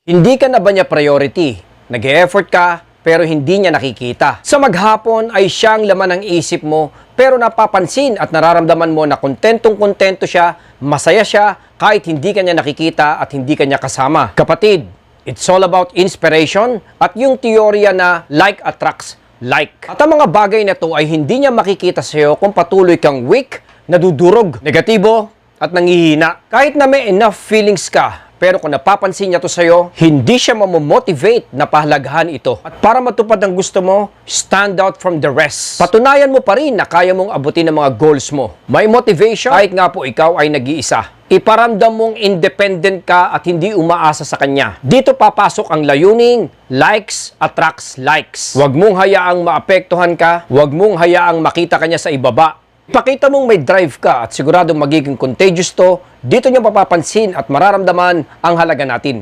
Hindi ka na ba niya priority? Nag-e-effort ka, pero hindi niya nakikita. Sa maghapon ay siyang laman ng isip mo, pero napapansin at nararamdaman mo na kontentong-kontento siya, masaya siya, kahit hindi ka niya nakikita at hindi ka niya kasama. Kapatid, it's all about inspiration at yung teorya na like attracts like. At ang mga bagay na to ay hindi niya makikita sa iyo kung patuloy kang weak, nadudurog, negatibo, at nangihina. Kahit na may enough feelings ka, pero kung napapansin niya to sa'yo, hindi siya mamomotivate na pahalagahan ito. At para matupad ang gusto mo, stand out from the rest. Patunayan mo pa rin na kaya mong abutin ang mga goals mo. May motivation kahit nga po ikaw ay nag-iisa. Iparamdam mong independent ka at hindi umaasa sa kanya. Dito papasok ang layuning, likes attracts likes. Huwag mong hayaang maapektuhan ka, huwag mong hayaang makita kanya sa ibaba. Ipakita mong may drive ka at siguradong magiging contagious to, dito niyo mapapansin at mararamdaman ang halaga natin.